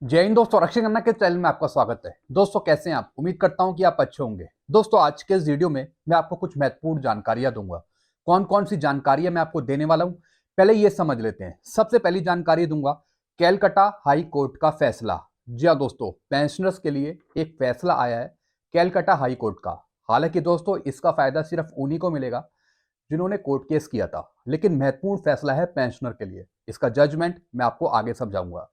जय हिंद दोस्तों, रक्षा खन्ना के चैनल में आपका स्वागत है। दोस्तों कैसे हैं आप? उम्मीद करता हूं कि आप अच्छे होंगे। दोस्तों आज के इस वीडियो में मैं आपको कुछ महत्वपूर्ण जानकारियां दूंगा। कौन कौन सी जानकारियां मैं आपको देने वाला हूं, पहले ये समझ लेते हैं। सबसे पहली जानकारी दूंगा कैलकाटा हाई कोर्ट का फैसला। जी हाँ दोस्तों, पेंशनर्स के लिए एक फैसला आया है कैलकाटा हाई कोर्ट का। हालांकि दोस्तों इसका फायदा सिर्फ उन्हीं को मिलेगा जिन्होंने कोर्ट केस किया था, लेकिन महत्वपूर्ण फैसला है पेंशनर के लिए। इसका जजमेंट मैं आपको आगे समझाऊंगा।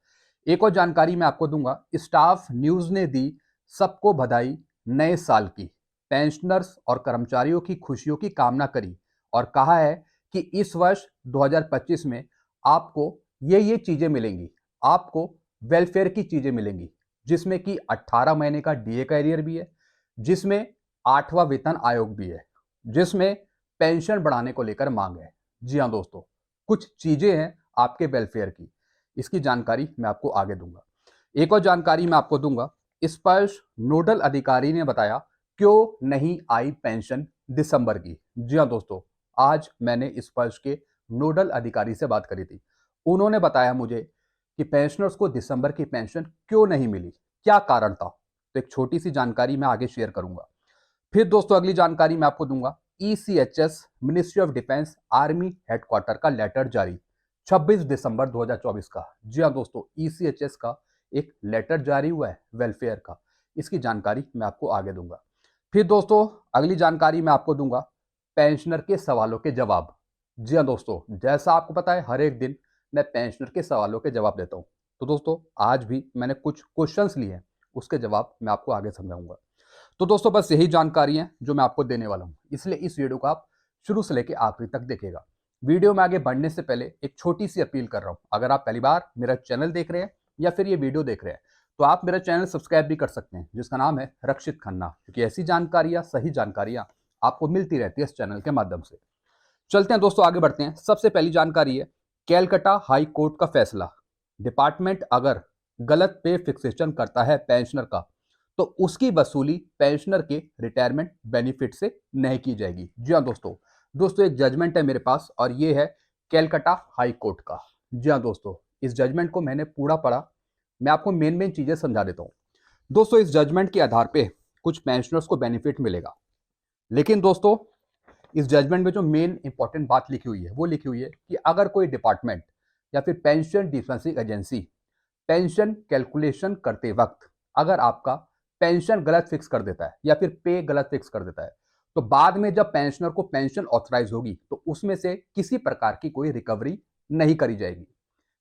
एक और जानकारी मैं आपको दूंगा, स्टाफ न्यूज ने दी सबको बधाई नए साल की। पेंशनर्स और कर्मचारियों की खुशियों की कामना करी और कहा है कि इस वर्ष 2025 में आपको ये चीजें मिलेंगी। आपको वेलफेयर की चीजें मिलेंगी, जिसमें कि 18 महीने का डीए का एरियर भी है, जिसमें 8वां वेतन आयोग भी है, जिसमें पेंशन बढ़ाने को लेकर मांग है। जी हाँ दोस्तों, कुछ चीजें हैं आपके वेलफेयर की। इसकी जानकारी मैं आपको आगे दूंगा। एक और जानकारी मैं आपको दूंगा, स्पर्श नोडल अधिकारी ने बताया क्यों नहीं आई पेंशन दिसंबर की। जी हाँ दोस्तों, आज मैंने स्पर्श के नोडल अधिकारी से बात करी थी। उन्होंने बताया मुझे कि पेंशनर्स को दिसंबर की पेंशन क्यों नहीं मिली, क्या कारण था। तो एक छोटी सी जानकारी मैं आगे शेयर करूंगा। फिर दोस्तों अगली जानकारी मैं आपको दूंगा, ECHS ministry of defence army headquarter का लेटर जारी 26 दिसंबर 2024 का। जी हाँ दोस्तों, ईसीएचएस का एक लेटर जारी हुआ है वेलफेयर का। इसकी जानकारी मैं आपको आगे दूंगा। फिर दोस्तों अगली जानकारी मैं आपको दूंगा, पेंशनर के सवालों के जवाब। जी हाँ दोस्तों, जैसा आपको पता है हर एक दिन मैं पेंशनर के सवालों के जवाब देता हूँ। तो दोस्तों आज भी मैंने कुछ क्वेश्चंस लिए हैं, उसके जवाब मैं आपको आगे समझाऊंगा। तो दोस्तों बस यही जानकारी है जो मैं आपको देने वाला हूं, इसलिए इस वीडियो को आप शुरू से लेकर आखिरी तक देखिएगा। वीडियो में आगे बढ़ने से पहले एक छोटी सी अपील कर रहा हूं, अगर आप पहली बार मेरा चैनल देख रहे हैं या फिर ये वीडियो देख रहे हैं तो आप मेरा चैनल सब्सक्राइब भी कर सकते हैं, जिसका नाम है रक्षित खन्ना, क्योंकि ऐसी जानकारियां, सही जानकारियां आपको मिलती रहती है इस चैनल के माध्यम से। चलते हैं दोस्तों, आगे बढ़ते हैं। सबसे पहली जानकारी है कैलकाटा हाई कोर्ट का फैसला। डिपार्टमेंट अगर गलत पे फिक्सेशन करता है पेंशनर का, तो उसकी वसूली पेंशनर के रिटायरमेंट बेनिफिट से नहीं की जाएगी। जी हाँ दोस्तों, एक जजमेंट है मेरे पास और ये है कैलकाटा हाई कोर्ट का। जी हाँ दोस्तों, इस जजमेंट को मैंने पूरा पढ़ा। मैं आपको मेन मेन चीजें समझा देता हूँ। दोस्तों इस जजमेंट के आधार पे कुछ पेंशनर्स को बेनिफिट मिलेगा, लेकिन दोस्तों इस जजमेंट में जो मेन इंपॉर्टेंट बात लिखी हुई है वो लिखी हुई है कि अगर कोई डिपार्टमेंट या फिर pension dispensing agency pension calculation करते वक्त अगर आपका पेंशन गलत फिक्स कर देता है या फिर पे गलत फिक्स कर देता है, तो बाद में जब पेंशनर को पेंशन ऑथराइज होगी तो उसमें से किसी प्रकार की कोई रिकवरी नहीं करी जाएगी।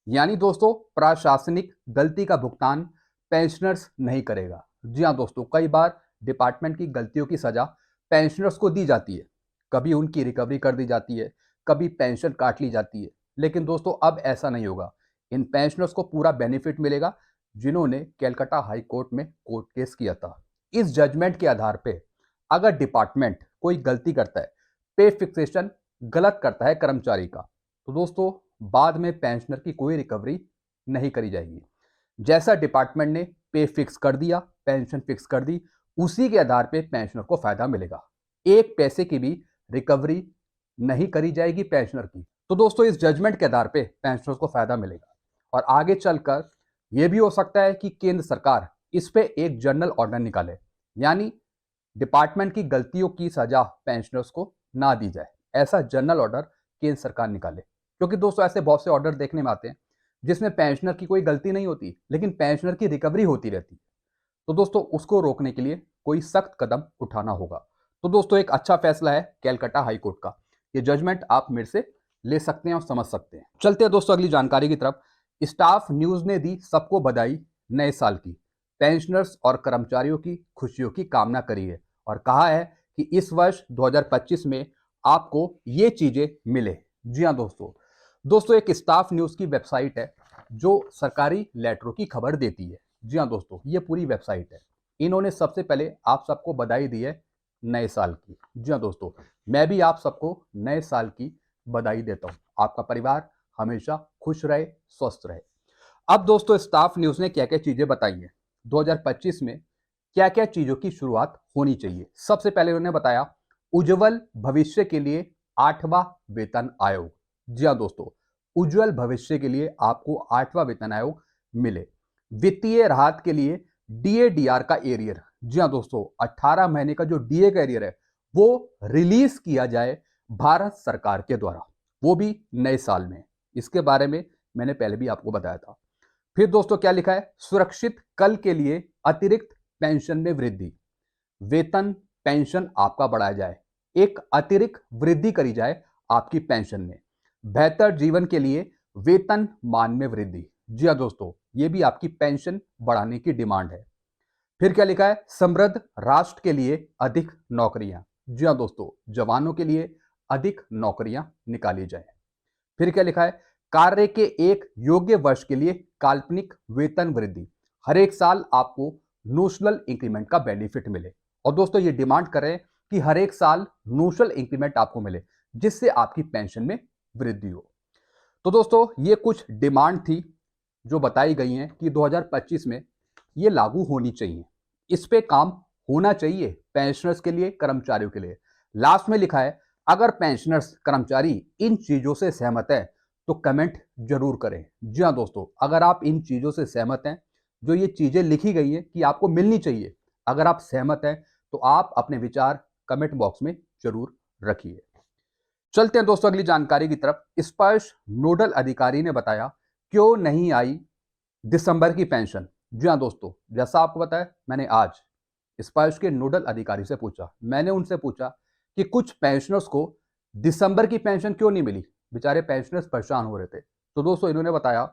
यानी दोस्तों प्रशासनिक गलती का भुगतान पेंशनर्स नहीं करेगा। जी हाँ दोस्तों, कई बार डिपार्टमेंट की गलतियों की सजा पेंशनर्स को दी जाती है, कभी उनकी रिकवरी कर दी जाती है, कभी पेंशन काट ली जाती है, लेकिन दोस्तों अब ऐसा नहीं होगा। इन पेंशनर्स को पूरा बेनिफिट मिलेगा जिन्होंने कैलकाटा हाई कोर्ट में कोर्ट केस किया था। इस जजमेंट के आधार पे अगर डिपार्टमेंट कोई गलती करता है, पे फिक्सेशन गलत करता है कर्मचारी का, तो दोस्तों बाद में पेंशनर की कोई रिकवरी नहीं करी जाएगी। जैसा डिपार्टमेंट ने पे फिक्स कर दिया, पेंशन फिक्स कर दी, उसी के आधार पे पेंशनर को फायदा मिलेगा। एक पैसे की भी रिकवरी नहीं करी जाएगी पेंशनर की। तो दोस्तों इस जजमेंट के आधार पे पेंशनर्स को फायदा मिलेगा और आगे चलकर यह भी हो सकता है कि केंद्र सरकार इस पे एक जनरल ऑर्डर निकाले, यानी डिपार्टमेंट की गलतियों की सजा पेंशनर्स को ना दी जाए, ऐसा जनरल ऑर्डर केंद्र सरकार निकाले। क्योंकि दोस्तों ऐसे बहुत से ऑर्डर देखने में आते हैं जिसमें पेंशनर की कोई गलती नहीं होती लेकिन पेंशनर की रिकवरी होती रहती है। तो दोस्तों उसको रोकने के लिए कोई सख्त कदम उठाना होगा। तो दोस्तों एक अच्छा फैसला है कैलकाटा हाई कोर्ट का, ये जजमेंट आप मेरे से ले सकते हैं और समझ सकते हैं। चलते हैं दोस्तों अगली जानकारी की तरफ। स्टाफ न्यूज ने दी सबको बधाई नए साल की। पेंशनर्स और कर्मचारियों की खुशियों की कामना करी है और कहा है कि इस वर्ष 2025 में आपको ये चीजें मिले। जी हाँ दोस्तों, एक स्टाफ न्यूज की वेबसाइट है जो सरकारी लेटरों की खबर देती है। जी हाँ दोस्तों, ये पूरी वेबसाइट है। इन्होंने सबसे पहले आप सबको बधाई दी है नए साल की। जी हाँ दोस्तों, मैं भी आप सबको नए साल की बधाई देता हूँ। आपका परिवार हमेशा खुश रहे, स्वस्थ रहे। अब दोस्तों स्टाफ न्यूज ने क्या क्या चीजें बताई हैं 2025 में, क्या क्या चीजों की शुरुआत होनी चाहिए। सबसे पहले उन्होंने बताया उज्जवल भविष्य के लिए 8वां वेतन आयोग। जी हाँ दोस्तों, उज्जवल भविष्य के लिए आपको 8वां वेतन आयोग मिले। वित्तीय राहत के लिए डीए-डीआर का एरियर, जी हाँ दोस्तों, 18 महीने का जो डीए का एरियर है वो रिलीज किया जाए भारत सरकार के द्वारा, वो भी नए साल में। इसके बारे में मैंने पहले भी आपको बताया था। फिर दोस्तों क्या लिखा है, सुरक्षित कल के लिए अतिरिक्त पेंशन में वृद्धि, वेतन पेंशन आपका बढ़ाया जाए, एक अतिरिक्त वृद्धि करी जाए आपकी पेंशन में। बेहतर जीवन के लिए वेतन मान में वृद्धि, जी हाँ दोस्तों, ये भी आपकी पेंशन बढ़ाने की डिमांड है। फिर क्या लिखा है, समृद्ध राष्ट्र के लिए अधिक नौकरियां, जी हाँ दोस्तों, जवानों के लिए अधिक नौकरियां निकाली जाए। फिर क्या लिखा है, कार्य के एक योग्य वर्ष के लिए काल्पनिक वेतन वृद्धि, हर एक साल आपको नोशनल इंक्रीमेंट का बेनिफिट मिले। और दोस्तों ये डिमांड कर रहे हैं कि हर एक साल नोशनल इंक्रीमेंट आपको मिले जिससे आपकी पेंशन में वृद्धि हो। तो दोस्तों ये कुछ डिमांड थी जो बताई गई हैं कि 2025 में ये लागू होनी चाहिए, इस पे काम होना चाहिए पेंशनर्स के लिए, कर्मचारियों के लिए। लास्ट में लिखा है, अगर पेंशनर्स कर्मचारी इन चीजों से सहमत है तो कमेंट जरूर करें। जी हाँ दोस्तों, अगर आप इन चीजों से सहमत हैं, जो ये चीजें लिखी गई हैं कि आपको मिलनी चाहिए, अगर आप सहमत हैं तो आप अपने विचार कमेंट बॉक्स में जरूर रखिए। चलते हैं दोस्तों अगली जानकारी की तरफ। स्पर्श नोडल अधिकारी ने बताया क्यों नहीं आई दिसंबर की पेंशन। जी हाँ दोस्तों, जैसा आपको बताया, मैंने आज स्पर्श के नोडल अधिकारी से पूछा, मैंने उनसे पूछा कि कुछ पेंशनर्स को दिसंबर की पेंशन क्यों नहीं मिली, बेचारे पेंशनर्स परेशान हो रहे थे। तो दोस्तों इन्होंने बताया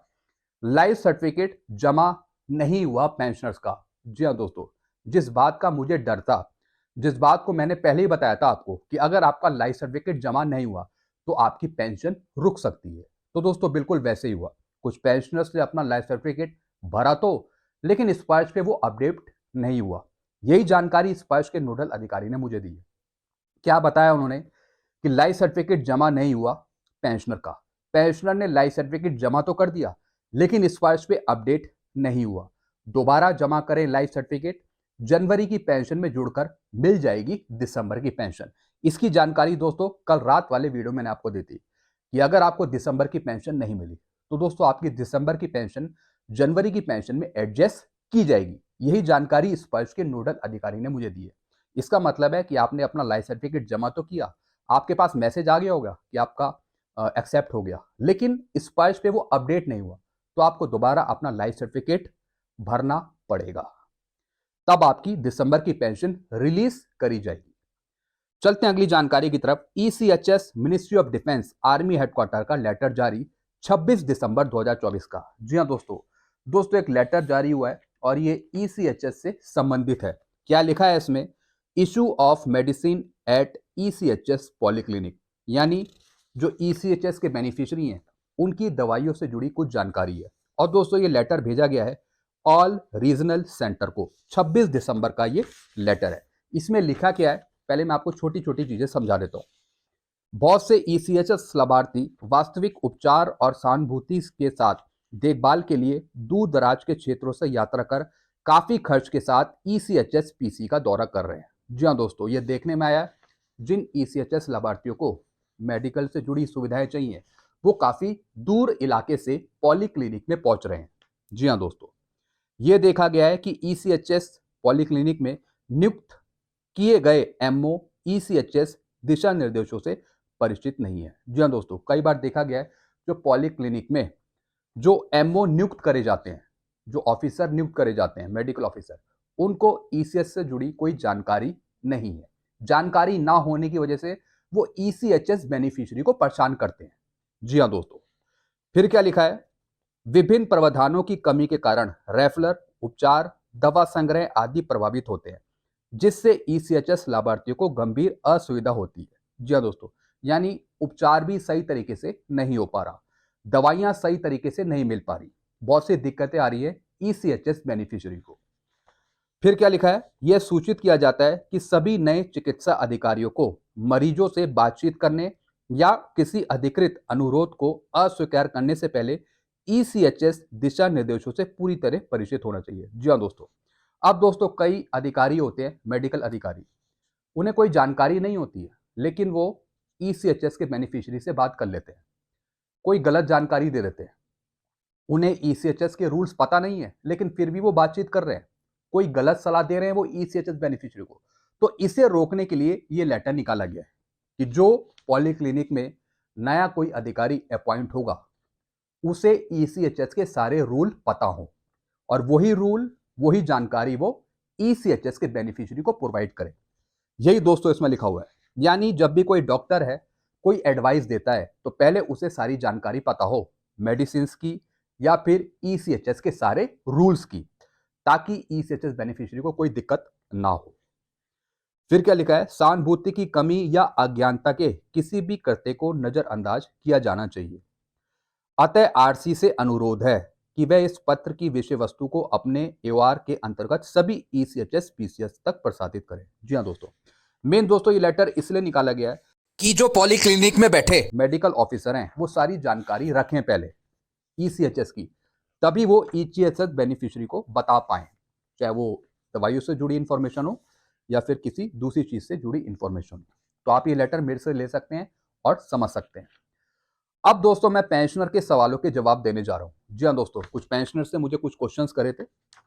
लाइफ सर्टिफिकेट जमा नहीं हुआ पेंशनर्स का। जी हाँ दोस्तों, जिस बात का मुझे डर था, जिस बात को मैंने पहले ही बताया था आपको कि अगर आपका लाइफ सर्टिफिकेट जमा नहीं हुआ तो आपकी पेंशन रुक सकती है, तो दोस्तों बिल्कुल वैसे ही हुआ। कुछ पेंशनर्स ने अपना लाइफ सर्टिफिकेट भरा तो, लेकिन स्पर्श पे वो अपडेट नहीं हुआ। यही जानकारी स्पर्श के नोडल अधिकारी ने मुझे दी है। क्या बताया उन्होंने कि लाइफ सर्टिफिकेट जमा नहीं हुआ पेंशनर का, पेंशनर ने लाइफ सर्टिफिकेट जमा तो कर दिया लेकिन स्पर्श पे अपडेट नहीं हुआ। दोबारा जमा करें लाइफ सर्टिफिकेट, जनवरी की पेंशन में जुड़कर मिल जाएगी दिसंबर की पेंशन। इसकी जानकारी दोस्तों कल रात वाले वीडियो मैंने आपको दी थी कि अगर आपको दिसंबर की पेंशन नहीं मिली तो दोस्तों आपकी दिसंबर की पेंशन जनवरी की पेंशन में एडजस्ट की जाएगी। यही जानकारी स्पर्श के नोडल अधिकारी ने मुझे दी है। इसका मतलब है कि आपने अपना लाइफ सर्टिफिकेट जमा तो किया, आपके पास मैसेज आ गया होगा कि आपका एक्सेप्ट हो गया, लेकिन स्पर्श पे वो अपडेट नहीं हुआ, तो आपको दोबारा अपना लाइफ सर्टिफिकेट भरना पड़ेगा, तब आपकी दिसंबर की पेंशन रिलीज करी जाएगी। चलते हैं अगली जानकारी की तरफ। ECHS ministry of defence army headquarter का लेटर जारी 26 दिसंबर 2024 का। जी हाँ दोस्तों एक लेटर जारी हुआ है और ये ईसीएचएस से संबंधित है। क्या लिखा है इसमें, issue of medicine eight ECHS polyclinic, यानी जो ईसीएचएस के बेनिफिशियरी हैं उनकी दवाइयों से जुड़ी कुछ जानकारी है। और दोस्तों ये लेटर भेजा गया है ऑल रीजनल सेंटर को। 26 दिसंबर का ये लेटर है। इसमें लिखा क्या है, पहले मैं आपको छोटी छोटी चीजें समझा देता हूँ। बहुत से ईसीएचएस लाभार्थी वास्तविक उपचार और सहानुभूति के साथ देखभाल के लिए दूर दराज के क्षेत्रों से यात्रा कर काफी खर्च के साथ ईसीएचएस पीसी का दौरा कर रहे हैं। जी हाँ दोस्तों, ये देखने में आया जिन ईसीएचएस लाभार्थियों को मेडिकल से जुड़ी सुविधाएं चाहिए वो काफी दूर इलाके से पॉलीक्लिनिक में पहुंच रहे हैं। जी हाँ दोस्तों, ये देखा गया है कि ईसीएचएस पॉलीक्लिनिक में नियुक्त किए गए एमओ ईसीएचएस दिशा निर्देशों से परिचित नहीं है। जी हाँ दोस्तों, कई बार देखा गया है जो पॉलीक्लिनिक में जो एमओ नियुक्त करे जाते हैं, जो ऑफिसर नियुक्त करे जाते हैं, मेडिकल ऑफिसर, उनको ईसीएच से जुड़ी कोई जानकारी नहीं है। जानकारी ना होने की वजह से वो ईसीएचएस बेनिफिशियरी को परेशान करते हैं। जी हाँ दोस्तों, फिर क्या लिखा है, विभिन्न प्रावधानों की कमी के कारण रेफलर उपचार, दवा संग्रह आदि प्रभावित होते हैं जिससे ईसीएचएस लाभार्थियों को गंभीर असुविधा होती है। जी हाँ दोस्तों, यानी उपचार भी सही तरीके से नहीं हो पा रहा, दवाइयां सही तरीके से नहीं मिल पा रही, बहुत सी दिक्कतें आ रही है ईसीएचएस बेनिफिशियरी को। फिर क्या लिखा है, यह सूचित किया जाता है कि सभी नए चिकित्सा अधिकारियों को मरीजों से बातचीत करने या किसी अधिकृत अनुरोध को अस्वीकार करने से पहले ईसीएचएस दिशा निर्देशों से पूरी तरह परिचित होना चाहिए। जी हाँ दोस्तों, अब दोस्तों कई अधिकारी होते हैं, मेडिकल अधिकारी, उन्हें कोई जानकारी नहीं होती है लेकिन वो ईसीएचएस के बेनिफिशियरी से बात कर लेते हैं, कोई गलत जानकारी दे देते हैं। उन्हें ईसीएचएस के रूल्स पता नहीं है, लेकिन फिर भी वो बातचीत कर रहे हैं, कोई गलत सलाह दे रहे हैं वो ईसीएचएस बेनिफिशियरी को। तो इसे रोकने के लिए ये लेटर निकाला गया है कि जो पॉलीक्लिनिक में नया कोई अधिकारी अपॉइंट होगा उसे ईसीएचएस के सारे रूल पता हो और वही रूल, वही जानकारी वो ईसीएचएस के बेनिफिशियरी को प्रोवाइड करे। यही दोस्तों इसमें लिखा हुआ है। यानी जब भी कोई डॉक्टर है कोई एडवाइस देता है तो पहले उसे सारी जानकारी पता हो, मेडिसिन की या फिर ईसीएचएस के सारे रूल्स की, ताकि ईसीएचएस बेनिफिशियरी को कोई दिक्कत ना हो। फिर क्या लिखा है, सहानुभूति की कमी या अज्ञानता के किसी भी कृत्य को नजरअंदाज किया जाना चाहिए। अतः आरसी से अनुरोध है कि वह इस पत्र की विषय वस्तु को अपने एओआर के अंतर्गत सभी ईसीएचएस पीसीएस तक प्रसारित करें। जी हाँ दोस्तों, मेन दोस्तों ये लेटर इसलिए निकाला गया है कि जो पॉलीक्लिनिक में बैठे मेडिकल ऑफिसर हैं वो सारी जानकारी रखें पहले ईसीएचएस की, तभी वो ईसीएचएस बेनिफिशियरी को बता पाएं, चाहे वो दवाइयों से जुड़ी इंफॉर्मेशन हो या फिर किसी दूसरी चीज से जुड़ी इंफॉर्मेशन हो। तो आप ये लेटर मेरे से ले सकते हैं और समझ सकते हैं। अब दोस्तों मैं पेंशनर के सवालों के जवाब देने जा रहा हूं। जी हाँ दोस्तों, कुछ पेंशनर से मुझे कुछ क्वेश्चंस करे थे।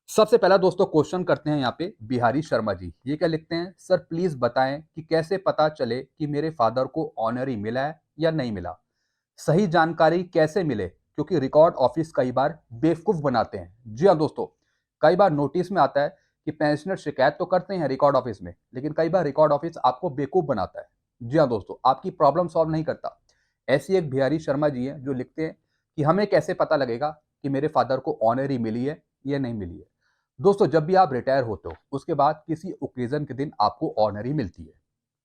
सबसे पहला दोस्तों क्वेश्चन करते हैं यहाँ पे बिहारी शर्मा जी। ये क्या लिखते हैं, सर प्लीज बताएं कि कैसे पता चले कि मेरे फादर को ऑनरी मिला है या नहीं मिला। सही जानकारी कैसे मिले, क्योंकि रिकॉर्ड ऑफिस कई बार बेवकूफ बनाते हैं। जी हाँ दोस्तों, कई बार नोटिस में आता है कि पेंशनर शिकायत तो करते हैं रिकॉर्ड ऑफिस में, लेकिन कई बार रिकॉर्ड ऑफिस आपको बेवकूफ बनाता है। जी हाँ दोस्तों, आपकी प्रॉब्लम सॉल्व नहीं करता। ऐसी एक बिहारी शर्मा जी हैं जो लिखते हैं कि हमें कैसे पता लगेगा कि मेरे फादर को ऑनरी मिली है या नहीं मिली है। दोस्तों जब भी आप रिटायर होते हो उसके बाद किसी ओकेजन के दिन आपको ऑनरी मिलती है,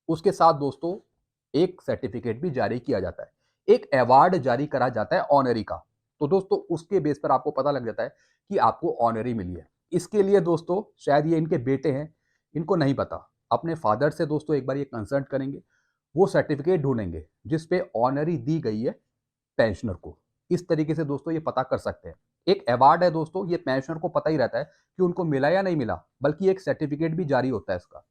उसके साथ दोस्तों एक सर्टिफिकेट भी जारी किया जाता है, एक अवार्ड जारी करा जाता है ऑनरी का। तो दोस्तों उसके बेस पर आपको पता लग जाता है कि आपको ऑनरी मिली है। इसके लिए दोस्तों शायद ये इनके बेटे हैं, इनको नहीं पता, अपने फादर से दोस्तों एक बार ये कंसल्ट करेंगे, वो सर्टिफिकेट ढूंढेंगे जिस पे ऑनरी दी गई है पेंशनर को। इस तरीके से दोस्तों ये पता कर सकते हैं। एक अवार्ड है दोस्तों, ये पेंशनर को पता ही रहता है कि उनको मिला या नहीं मिला, बल्कि एक सर्टिफिकेट भी जारी होता है इसका।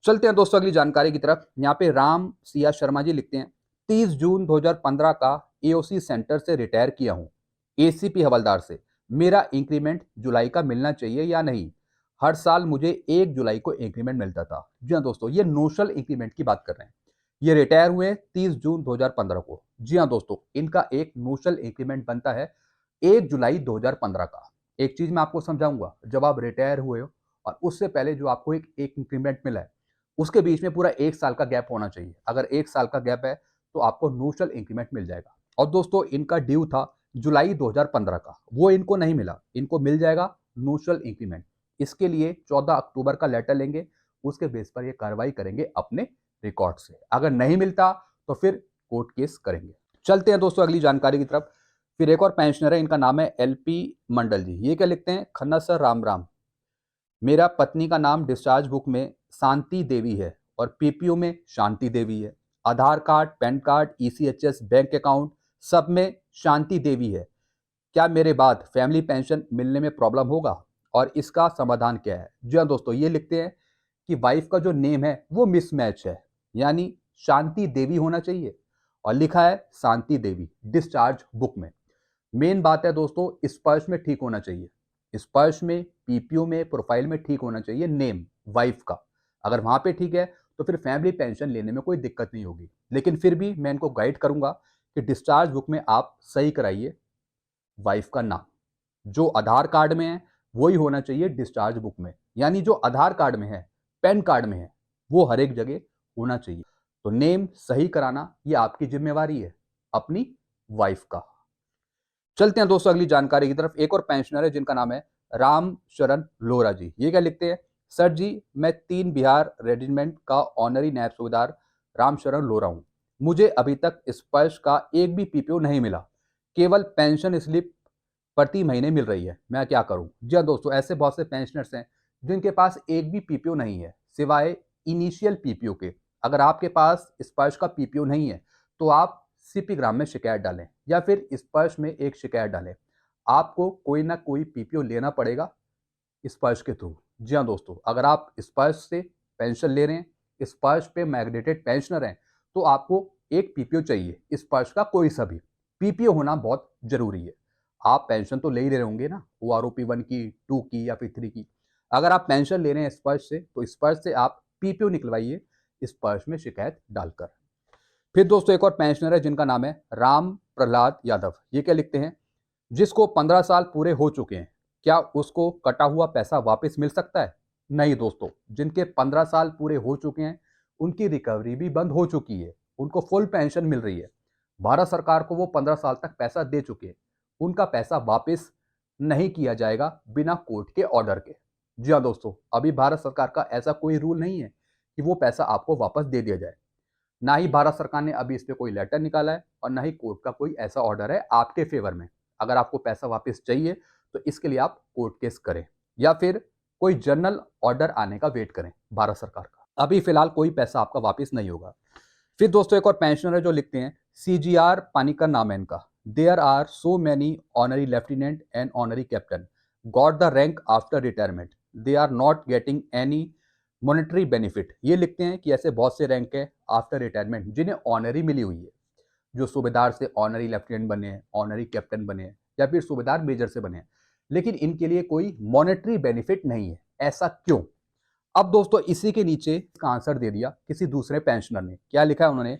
चलते हैं दोस्तों अगली जानकारी की तरफ। यहाँ पे राम सिया शर्मा जी लिखते हैं, 30 जून 2015 का एओसी सेंटर से रिटायर किया हूँ, एसीपी हवलदार से। मेरा इंक्रीमेंट जुलाई का मिलना चाहिए या नहीं। हर साल मुझे 1 जुलाई को इंक्रीमेंट मिलता था। जी हाँ दोस्तों, ये नोशल इंक्रीमेंट की बात कर रहे हैं। ये रिटायर हुए 30 जून 2015 को। जी हाँ दोस्तों, इनका एक नोशल इंक्रीमेंट बनता है 1 जुलाई 2015 का। एक चीज मैं आपको समझाऊंगा, जब आप रिटायर हुए हो और उससे पहले जो आपको एक इंक्रीमेंट मिला है उसके बीच में पूरा 1 साल का गैप होना चाहिए। अगर 1 साल का गैप है तो आपको नोशल इंक्रीमेंट मिल जाएगा। और दोस्तों इनका ड्यू था जुलाई 2015 का, वो इनको नहीं मिला, इनको मिल जाएगा नोशल इंक्रीमेंट। इसके लिए 14 अक्टूबर का लेटर लेंगे, उसके बेस पर ये कार्रवाई करेंगे अपने रिकॉर्ड से। अगर नहीं मिलता तो फिर कोर्ट केस करेंगे। चलते हैं दोस्तों अगली जानकारी की तरफ। फिर एक और पेंशनर है, इनका नाम है एलपी मंडल जी। ये क्या लिखते हैं, खन्ना सर राम राम, मेरा पत्नी का नाम डिस्चार्ज बुक में शांति देवी है और पीपीओ में शांति देवी है। Aadhaar card, PAN card, ECHS, bank account सब में शांति देवी है। क्या मेरे बाद फैमिली पेंशन मिलने में प्रॉब्लम होगा और इसका समाधान क्या है। जी हाँ दोस्तों, ये लिखते हैं कि वाइफ का जो नेम है वो मिसमैच है, यानी शांति देवी होना चाहिए और लिखा है शांति देवी डिस्चार्ज बुक में। मेन बात है दोस्तों स्पर्श में ठीक होना चाहिए, स्पर्श में, पीपीओ में, प्रोफाइल में ठीक होना चाहिए नेम वाइफ का। अगर वहां पे ठीक है तो फिर फैमिली पेंशन लेने में कोई दिक्कत नहीं होगी। लेकिन फिर भी मैं इनको गाइड करूंगा कि डिस्चार्ज बुक में आप सही कराइए वाइफ का नाम, जो आधार कार्ड में है वही होना चाहिए डिस्चार्ज बुक में, यानी जो आधार कार्ड में है, पैन कार्ड में है, वो हर एक जगह होना चाहिए। तो नेम सही कराना ये आपकी जिम्मेवारी है अपनी वाइफ का। चलते हैं दोस्तों अगली जानकारी की तरफ। एक और पेंशनर है जिनका नाम है राम शरण लोहरा जी। ये क्या लिखते हैं, सर जी मैं 3 बिहार रेजिमेंट का ऑनरी नायब सूबेदार राम शरण लोहरा हूँ। मुझे अभी तक स्पर्श का एक भी पीपीओ नहीं मिला, केवल पेंशन स्लिप प्रति महीने मिल रही है, मैं क्या करूं। जी हाँ दोस्तों, ऐसे बहुत से पेंशनर्स हैं जिनके पास एक भी पीपीओ नहीं है सिवाय इनिशियल पीपीओ के। अगर आपके पास स्पर्श का पीपीओ नहीं है तो आप सीपी ग्राम में शिकायत डालें या फिर स्पर्श में एक शिकायत डालें। आपको कोई ना कोई पीपीओ लेना पड़ेगा स्पर्श के थ्रू। जी हाँ दोस्तों, अगर आप स्पर्श से पेंशन ले रहे हैं, स्पर्श पे माइग्रेटेड पेंशनर हैं, तो आपको एक पीपीओ चाहिए स्पर्श का, कोई सा भी पीपीओ होना बहुत जरूरी है। आप पेंशन तो ले ही रहे होंगे ना, OROP 1 की, 2 की या फिर 3 की। अगर आप पेंशन ले रहे हैं स्पर्श से, तो स्पर्श से आप PPO निकलवाइए स्पर्श में शिकायत डालकर। फिर दोस्तों एक और पेंशनर है जिनका नाम है राम प्रहलाद यादव। ये क्या लिखते हैं, जिसको 15 साल पूरे हो चुके हैं, क्या उसको कटा हुआ पैसा वापस मिल सकता है? नहीं दोस्तों, जिनके 15 साल पूरे हो चुके हैं उनकी रिकवरी भी बंद हो चुकी है, उनको फुल पेंशन मिल रही है। भारत सरकार को वो 15 साल तक पैसा दे चुके हैं, उनका पैसा वापस नहीं किया जाएगा बिना कोर्ट के ऑर्डर के। जी हाँ दोस्तों, अभी भारत सरकार का ऐसा कोई रूल नहीं है कि वो पैसा आपको वापस दे दिया जाए। ना ही भारत सरकार ने अभी इस पे कोई लेटर निकाला है और ना ही कोर्ट का कोई ऐसा ऑर्डर है आपके फेवर में। अगर आपको पैसा वापस चाहिए तो इसके लिए आप कोर्ट केस करें या फिर कोई जनरल ऑर्डर आने का वेट करें भारत सरकार का। अभी फिलहाल कोई पैसा आपका वापस नहीं होगा। फिर दोस्तों एक और पेंशनर है जो लिखते हैं CGR पानिकर नाम है इनका। There are so many honorary lieutenant and honorary captain got the rank after retirement, they are not getting any monetary benefit. ये लिखते हैं कि ऐसे बहुत से रैंक है आफ्टर रिटायरमेंट जिन्हें ऑनरी मिली हुई है, जो सूबेदार से ऑनरी लेफ्टिनेंट बने हैं, ऑनरी कैप्टन बने हैं या फिर सूबेदार मेजर से बने हैं, लेकिन इनके लिए कोई मॉनेटरी बेनिफिट नहीं है। ऐसा क्यों? अब दोस्तों इसी के नीचे इसका आंसर दे दिया किसी दूसरे पेंशनर ने। क्या लिखा है उन्होंने,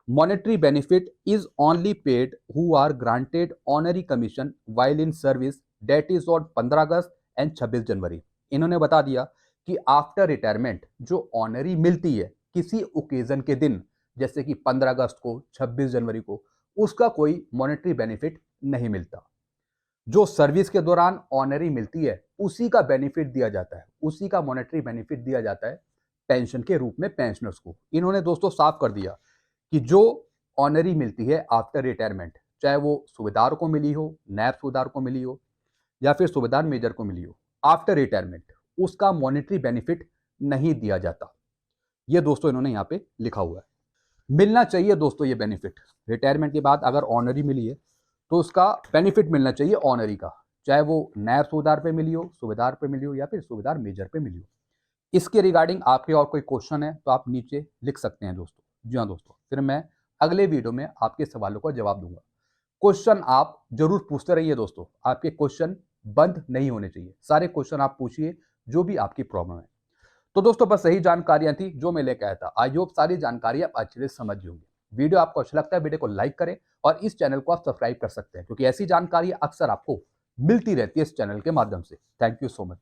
monetary benefit is only paid who are granted honorary commission while in service date is on 15 अगस्त एंड 26 जनवरी। इन्होंने बता दिया कि आफ्टर रिटायरमेंट जो ऑनरी मिलती है किसी ओकेजन के दिन, जैसे कि 15 अगस्त को, 26 जनवरी को, उसका कोई मॉनेटरी बेनिफिट नहीं मिलता। जो सर्विस के दौरान ऑनरी मिलती है उसी का बेनिफिट दिया जाता है, उसी का मॉनेटरी बेनिफिट दिया जाता है पेंशन के रूप में पेंशनर्स को। इन्होंने दोस्तों साफ कर दिया कि जो ऑनरी मिलती है आफ्टर रिटायरमेंट, चाहे वो सूबेदार को मिली हो, नायब सूबेदार को मिली हो या फिर सूबेदार मेजर को मिली हो, आफ्टर रिटायरमेंट उसका मॉनेटरी बेनिफिट नहीं दिया जाता। ये दोस्तों इन्होंने यहाँ पे लिखा हुआ है। मिलना चाहिए दोस्तों ये बेनिफिट। रिटायरमेंट के बाद अगर ऑनरी मिली है तो उसका बेनिफिट मिलना चाहिए ऑनरी का, चाहे वो नायब सूबेदार पे मिली हो, सूबेदार पे मिली हो या फिर सूबेदार मेजर पे मिली हो। इसके रिगार्डिंग आपके और कोई क्वेश्चन है तो आप नीचे लिख सकते हैं दोस्तों। जी हाँ दोस्तों, फिर मैं अगले वीडियो में आपके सवालों का जवाब दूंगा। क्वेश्चन आप जरूर पूछते रहिए दोस्तों, आपके क्वेश्चन बंद नहीं होने चाहिए, सारे क्वेश्चन आप पूछिए जो भी आपकी प्रॉब्लम है। तो दोस्तों बस यही जानकारियां थी जो मैं लेकर आया था। आई होप सारी जानकारी आप अच्छे से समझ होंगी। वीडियो आपको अच्छा लगता है वीडियो को लाइक करें और इस चैनल को आप सब्सक्राइब कर सकते हैं, क्योंकि ऐसी जानकारी अक्सर आपको मिलती रहती है इस चैनल के माध्यम से। Thank you so much.